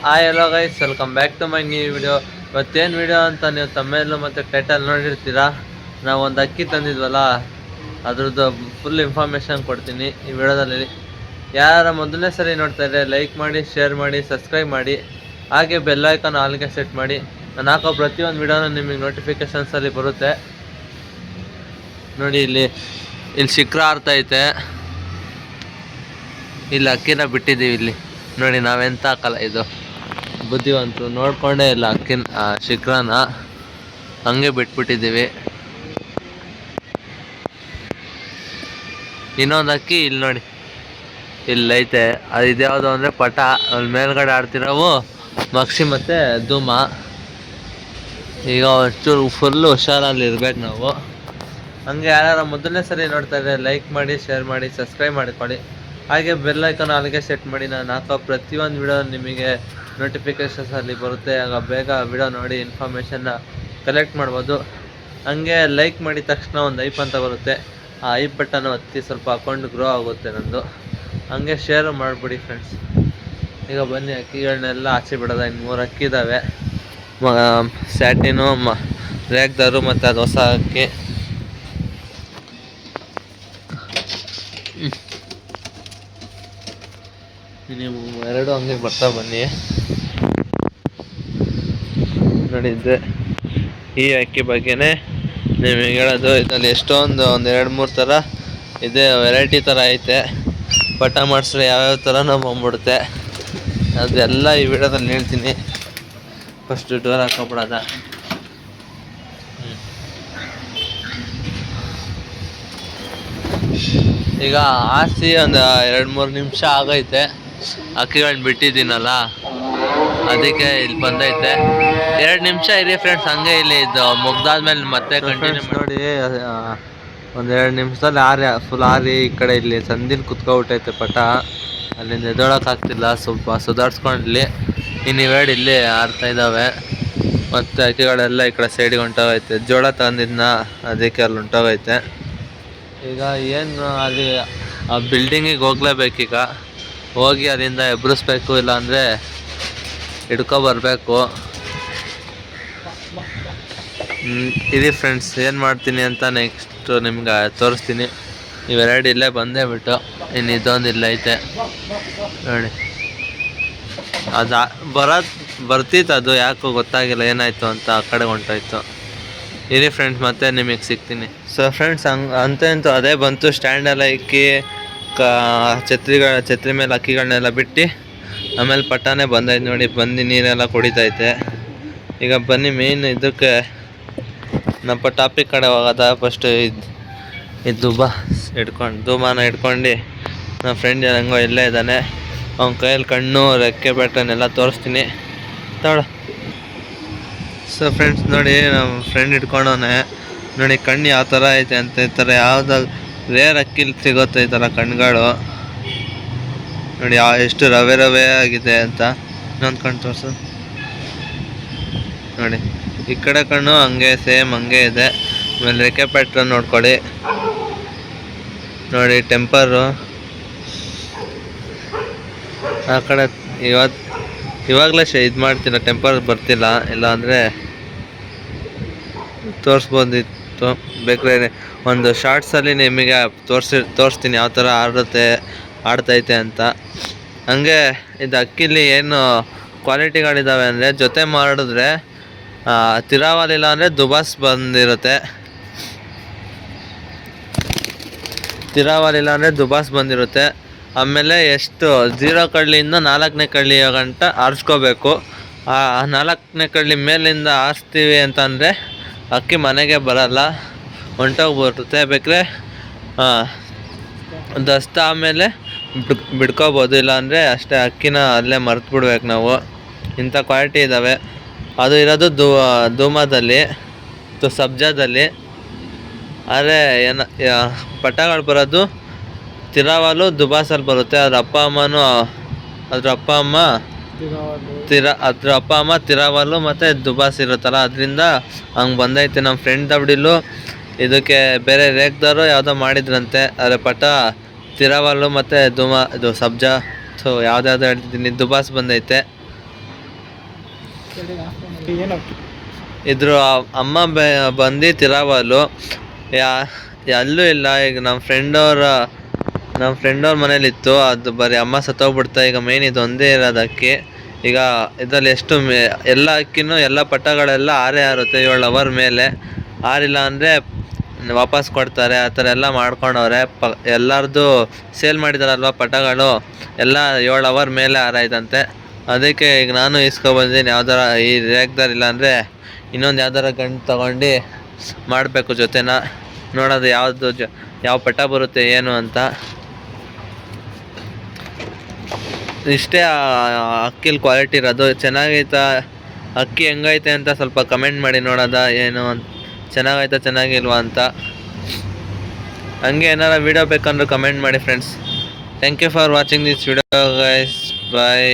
Hi hello guys, welcome back to my new video. ಇವತ್ತೇನು video ಅಂತ ನೀವು ತಮ್ಮೇಲೂ ಮತ್ತು ಟೈಟಲ್ ನೋಡಿರ್ತೀರಾ. ನಾವು ಒಂದು ಅಕ್ಕಿ ತಂದಿದ್ವಲ್ಲ, ಅದ್ರದ್ದು ಫುಲ್ ಇನ್ಫಾರ್ಮೇಷನ್ ಕೊಡ್ತೀನಿ ಈ ವಿಡಿಯೋದಲ್ಲಿ. ಯಾರು ಮೊದಲನೇ ಸರಿ ನೋಡ್ತಾ ಇದ್ದರೆ ಲೈಕ್ ಮಾಡಿ, ಶೇರ್ ಮಾಡಿ, ಸಬ್ಸ್ಕ್ರೈಬ್ ಮಾಡಿ, ಹಾಗೆ ಬೆಲ್ ಐಕಾನ್ ಆಲ್ಗೆ ಸೆಟ್ ಮಾಡಿ. ನಾನು ಹಾಕೋ ಪ್ರತಿಯೊಂದು ವಿಡಿಯೋನೂ ನಿಮಗೆ ನೋಟಿಫಿಕೇಷನ್ಸಲ್ಲಿ ಬರುತ್ತೆ. ನೋಡಿ, ಇಲ್ಲಿ ಶಿಖರ ಆರ್ತೈತೆ, ಇಲ್ಲಿ ಅಕ್ಕಿನ ಬಿಟ್ಟಿದ್ದೀವಿ. ಇಲ್ಲಿ ನೋಡಿ, ನಾವೆಂತ ಹಾಕಲ್ಲ, ಇದು ಬುದ್ಧಿವಂತರು ನೋಡ್ಕೊಂಡೇ ಇಲ್ಲ ಶಿಖರನ ಹಂಗೆ ಬಿಟ್ಬಿಟ್ಟಿದ್ದೀವಿ. ಇನ್ನೊಂದು ಅಕ್ಕಿ ಇಲ್ಲಿ ನೋಡಿ, ಇಲ್ಲೈತೆ. ಅದು ಇದ್ಯಾವುದು ಅಂದರೆ ಪಟ. ಅಲ್ಲಿ ಮೇಲ್ಗಡೆ ಆಡ್ತಿರೋವು ಮಕ್ಷಿ ಮತ್ತು ಧೂಮ. ಈಗ ಒಂಚೂರು ಫುಲ್ಲು ಹುಷಾರಲ್ಲಿ ಇರ್ಬೇಕು ನಾವು. ಹಂಗೆ ಯಾರು ಮೊದಲನೇ ಸರಿ ನೋಡ್ತಾ ಇದ್ದರೆ ಲೈಕ್ ಮಾಡಿ, ಶೇರ್ ಮಾಡಿ, ಸಬ್ಸ್ಕ್ರೈಬ್ ಮಾಡಿಕೊಳ್ಳಿ. ಹಾಗೆ ಬೆಲ್ ಐಕಾನ್ ಅಲ್ಲಿಗೆ ಸೆಟ್ ಮಾಡಿ. ನಾನು ಹಾಕೋ ಪ್ರತಿಯೊಂದು ವಿಡಿಯೋ ನಿಮಗೆ ನೋಟಿಫಿಕೇಷನ್ಸಲ್ಲಿ ಬರುತ್ತೆ. ಆಗ ಬೇಗ ವಿಡಿಯೋ ನೋಡಿ ಇನ್ಫಾರ್ಮೇಷನ್ನ ಕಲೆಕ್ಟ್ ಮಾಡ್ಬೋದು. ಹಂಗೆ ಲೈಕ್ ಮಾಡಿದ ತಕ್ಷಣ ಒಂದು ಐಪ್ ಅಂತ ಬರುತ್ತೆ. ಆ ಐಪ್ ಬಟನ್ನು ಒತ್ತಿ ಸ್ವಲ್ಪ ಅಕೌಂಟ್ ಗ್ರೋ ಆಗುತ್ತೆ ನಂದು. ಹಂಗೆ ಶೇರು ಮಾಡಿಬಿಡಿ ಫ್ರೆಂಡ್ಸ್. ಈಗ ಬನ್ನಿ, ಅಕ್ಕಿಗಳನ್ನೆಲ್ಲ ಆಚೆ ಬಿಡೋದ. ಇನ್ನು 3 ಅಕ್ಕಿ ಇದ್ದಾವೆ. ಸ್ಯಾಟಿನು, ರೇಗ್ದಾರು ಮತ್ತು ಅದು ಹೊಸ ಅಕ್ಕಿ. ನೀವು 2 ಹಂಗೆ ಬರ್ತಾ ಬನ್ನಿ. ನೋಡಿದ್ದೆ ಈ ಅಕ್ಕಿ ಬಗ್ಗೆನೇ ನಿಮಗೆ ಹೇಳೋದು. ಇದರಲ್ಲಿ ಎಷ್ಟೊಂದು 1-2-3 ಥರ ಇದೆ, ವೆರೈಟಿ ಥರ ಐತೆ. ಪಟ ಮಾಡಿಸ್ರೆ ಯಾವ್ಯಾವ ಥರ ನಾವು ಬಂದ್ಬಿಡುತ್ತೆ, ಅದೆಲ್ಲ ಈ ವಿಡಿಯೋದಲ್ಲಿ ಹೇಳ್ತೀನಿ. ಫಸ್ಟು ಡೋರ್ ಹಾಕೋಬಿಡೋದ. ಈಗ ಆರಿಸಿ ಒಂದು 2-3 ನಿಮಿಷ ಆಗೈತೆ. ಅಕ್ಕಿಗಳನ್ನ ಬಿಟ್ಟಿದ್ದೀನಲ್ಲ, ಅದಕ್ಕೆ ಇಲ್ಲಿ ಬಂದೈತೆ. 2 ನಿಮಿಷ ಇರಿ ಫ್ರೆಂಡ್ಸ್, ಹಂಗೆ ಇಲ್ಲಿ ಇದು ಮುಗ್ದಾದ್ಮೇಲೆ ಮತ್ತೆ ಕಂಟಿನ್ಯೂ ನೋಡಿ. 1-2 ನಿಮಿಷದಲ್ಲಿ ಫುಲ್ ಆರಿ ಈ ಕಡೆ ಇಲ್ಲಿ ಸಂದಿಲ್ ಕುತ್ಕೊಬಿಟ್ಟೈತೆ ಪಟ. ಅಲ್ಲಿಂದ ಎದೊಳಕ್ಕಾಗ್ತಿಲ್ಲ, ಸ್ವಲ್ಪ ಸುಧಾರಿಸ್ಕೊಂಡ್ಲಿ. ಇನ್ನು ಇಲ್ಲಿ ಆರ್ತಾ ಇದ್ದಾವೆ. ಮತ್ತು ಅಕ್ಕಿಗಳೆಲ್ಲ ಈ ಕಡೆ ಸೈಡಿಗೆ ಹೊಂಟೋಗೈತೆ. ಜೋಳ ತಂದಿದ್ನ, ಅದಕ್ಕೆ ಅಲ್ಲಿ ಹೊಂಟೋಗೈತೆ. ಈಗ ಏನು ಅಲ್ಲಿ ಆ ಬಿಲ್ಡಿಂಗಿಗೆ ಹೋಗ್ಲೇಬೇಕೀಗ. ಹೋಗಿ ಅಲ್ಲಿಂದ ಎಬ್ಬರಿಸ್ಬೇಕು, ಇಲ್ಲಾಂದರೆ ಹಿಡ್ಕೊಬರ್ಬೇಕು. ಇರಿ ಫ್ರೆಂಡ್ಸ್, ಏನು ಮಾಡ್ತೀನಿ ಅಂತ ನೆಕ್ಸ್ಟು ನಿಮ್ಗೆ ತೋರಿಸ್ತೀನಿ. ಇವೆರಡು ಇಲ್ಲೇ ಬಂದೇ ಬಿಟ್ಟು, ಇನ್ನು ಇದೊಂದು ಇಲ್ಲೈತೆ ನೋಡಿ. ಅದು ಬರ್ತಿತ್ತು, ಅದು ಯಾಕೋ ಗೊತ್ತಾಗಿಲ್ಲ ಏನಾಯಿತು ಅಂತ, ಆ ಕಡೆ ಹೊಂಟೋಯ್ತು. ಇರಿ ಫ್ರೆಂಡ್ಸ್, ಮತ್ತೆ ನಿಮಗೆ ಸಿಗ್ತೀನಿ. ಸೊ ಫ್ರೆಂಡ್ಸ್, ಅಂತೂ ಅದೇ ಬಂತು. ಸ್ಟ್ಯಾಂಡೆಲ್ಲ ಇಕ್ಕಿ ಛತ್ರಿ ಮೇಲೆ ಅಕ್ಕಿಗಳನ್ನೆಲ್ಲ ಬಿಟ್ಟು ಆಮೇಲೆ ಪಟಾನೇ ಬಂದೈತೆ ನೋಡಿ. ಬಂದು ನೀರೆಲ್ಲ ಕುಡಿತೈತೆ. ಈಗ ಬನ್ನಿ ಮೇಯ್ನ್ ಇದಕ್ಕೆ ನಮ್ಮ ಟಾಪಿಕ್ ಕಡೆ ಹೋಗೋದ. ಫಸ್ಟು ಇದು ಧೂಮಾನ ಹಿಡ್ಕೊಂಡು ನಮ್ಮ ಫ್ರೆಂಡ್ ಹೆಂಗೋ ಇಲ್ಲೇ ಇದ್ದಾನೆ. ಅವ್ನ ಕೈಯಲ್ಲಿ ಕಣ್ಣು, ರೆಕ್ಕೆ, ಬ್ಯಾಟನ್ನೆಲ್ಲ ತೋರಿಸ್ತೀನಿ ತಗೊಳ. ಸೊ ಫ್ರೆಂಡ್ಸ್ ನೋಡಿ, ನಮ್ಮ ಫ್ರೆಂಡ್ ಹಿಡ್ಕೊಂಡವನೆ ನೋಡಿ. ಕಣ್ಣು ಯಾವ ಥರ ಐತೆ ಅಂತ, ಈ ಥರ ಯಾವ್ದು ರೇರ್ ಅಕ್ಕಿಲಿ ಸಿಗುತ್ತೆ ಈ ಥರ ಕಣ್ಗಳು ನೋಡಿ. ಎಷ್ಟು ರವೆ ಆಗಿದೆ ಅಂತ. ಇನ್ನೊಂದು ಕಣ್ಣು ತೋರಿಸು ನೋಡಿ. ಈ ಕಡೆ ಕಣ್ಣು ಹಂಗೆ ಸೇಮ್ ಹಂಗೆ ಇದೆ. ಆಮೇಲೆ ರೆಕ್ಕೆ ಪ್ಯಾಟ್ರನ್ ನೋಡ್ಕೊಳ್ಳಿ ನೋಡಿ. ಟೆಂಪರು ಆ ಕಡೆ ಇವಾಗಲೇ ಇದು ಮಾಡ್ತಿಲ್ಲ, ಟೆಂಪರ್ ಬರ್ತಿಲ್ಲ. ಇಲ್ಲಾಂದರೆ ತೋರಿಸ್ಬೋದಿತ್ತು. ಬೇಕಾದ್ರೆ ಒಂದು ಶಾರ್ಟ್ಸಲ್ಲಿ ನಿಮಗೆ ತೋರಿಸ್ತೀನಿ ಯಾವ ಥರ ಆಡ್ತೈತೆ ಅಂತ. ಹಂಗೆ ಇದು ಅಕ್ಕಿಲಿ ಏನು ಕ್ವಾಲಿಟಿಗಳಿದ್ದಾವೆ ಅಂದರೆ, ಜೊತೆ ಮಾಡಿದ್ರೆ ತಿರಾವಲಿಲ್ಲ ಅಂದರೆ ದುಬಾಸ್ ಬಂದಿರುತ್ತೆ. ಆಮೇಲೆ ಎಷ್ಟು 0 ಕಳ್ಳಿಯಿಂದ 4ನೇ ಕಳ್ಳಿ ಗಂಟ ಆರಿಸ್ಕೋಬೇಕು. ಆ 4ನೇ ಕಳ್ಳಿ ಮೇಲಿಂದ ಆರಿಸ್ತೀವಿ ಅಂತಂದರೆ ಅಕ್ಕಿ ಮನೆಗೆ ಬರಲ್ಲ, ಹೊಂಟೋಗ್ಬಿಡುತ್ತೆ. ಬೇಕಾದ್ರೆ ದಸ್ತ ಆಮೇಲೆ ಬಿಡ್ಕೋಬೋದು, ಇಲ್ಲಾಂದರೆ ಅಷ್ಟೇ ಅಕ್ಕಿನ ಅಲ್ಲೇ ಮರ್ತು ಬಿಡ್ಬೇಕು ನಾವು. ಇಂಥ ಕ್ವಾಲಿಟಿ ಇದ್ದಾವೆ. ಅದು ಇರೋದು ಧೂಮದಲ್ಲಿ, ಸಬ್ಜಾದಲ್ಲಿ. ಆದರೆ ಪಟಗಳು ಬರೋದು ತಿರಾವಲು, ದುಬಾಸಲ್ಲಿ ಬರುತ್ತೆ. ಅದ್ರ ಅಪ್ಪ ಅಮ್ಮ ತಿರಾವಲು ಮತ್ತು ದುಬಾಸ್ ಇರುತ್ತಲ್ಲ, ಅದರಿಂದ ಹಂಗೆ ಬಂದೈತೆ. ನಮ್ಮ ಫ್ರೆಂಡ್ ದಬ್ಡಿಲು ಇದಕ್ಕೆ ಬೇರೆ ರೇಗ್ದಾರು ಯಾವುದೋ ಮಾಡಿದ್ರಂತೆ. ಆದರೆ ಪಟ ತಿರಾವಲು ಮತ್ತು ಇದು ಸಬ್ಜಾ, ಸೊ ಯಾವ್ದಾವ್ದು ಹೇಳ್ತಿದ್ದೀನಿ, ದುಬಾಸ್ ಬಂದೈತೆ. ಇದ್ರ ಅಮ್ಮ ಬಂದು ತಿರಾವಲು ಅಲ್ಲೂ ಇಲ್ಲ. ಈಗ ನಮ್ಮ ಫ್ರೆಂಡ್ ಅವ್ರ ಮನೇಲಿತ್ತು, ಅದು ಬರೀ ಅಮ್ಮ ಸತ್ತೋಗ್ಬಿಡ್ತಾ. ಈಗ ಮೇನ್ ಇದು ಒಂದೇ ಇರೋದಕ್ಕೆ. ಈಗ ಇದರಲ್ಲಿ ಎಷ್ಟು ಎಲ್ಲ ಅಕ್ಕಿನೂ ಎಲ್ಲ ಪಟ್ಟಗಳೆಲ್ಲ ಆರುತ್ತೆ 7 ಅವರ್ ಮೇಲೆ. ಆರಿಲ್ಲ ಅಂದರೆ ವಾಪಸ್ ಕೊಡ್ತಾರೆ. ಆ ಥರ ಎಲ್ಲ ಮಾಡ್ಕೊಂಡವ್ರೆ. ಎಲ್ಲರದು ಸೇಲ್ ಮಾಡಿದಾರಲ್ವ ಪಟ್ಟಗಳು ಎಲ್ಲ 7 ಅವರ್ ಮೇಲೆ ಆರಾಯ್ತಂತೆ. ಅದಕ್ಕೆ ಈಗ ನಾನು ಇಸ್ಕೊಬಂದಿದ್ದೀನಿ. ಯಾವ್ದಾರ ಈ ರೇಗ್ದಾರ ಇಲ್ಲ ಅಂದರೆ ಇನ್ನೊಂದು ಯಾವ್ದಾರ ಗಂಡು ತಗೊಂಡು ಮಾಡಬೇಕು ಜೊತೆನ. ನೋಡೋದು ಯಾವ ಪಟ್ಟ ಬರುತ್ತೆ ಏನು ಅಂತ. ಇಷ್ಟೇ ಅಕ್ಕಿಲಿ ಕ್ವಾಲಿಟಿ ಇರೋದು. ಚೆನ್ನಾಗೈತಾ ಅಕ್ಕಿ ಹೆಂಗೈತೆ ಅಂತ ಸ್ವಲ್ಪ ಕಮೆಂಟ್ ಮಾಡಿ ನೋಡೋದ ಏನು ಚೆನ್ನಾಗೈತಾ ಚೆನ್ನಾಗಿಲ್ವಾ ಅಂತ. ಹಂಗೆ ಏನಾರ ವೀಡಿಯೋ ಬೇಕಂದ್ರೆ ಕಮೆಂಟ್ ಮಾಡಿ friends. Thank you for watching this video guys. Bye.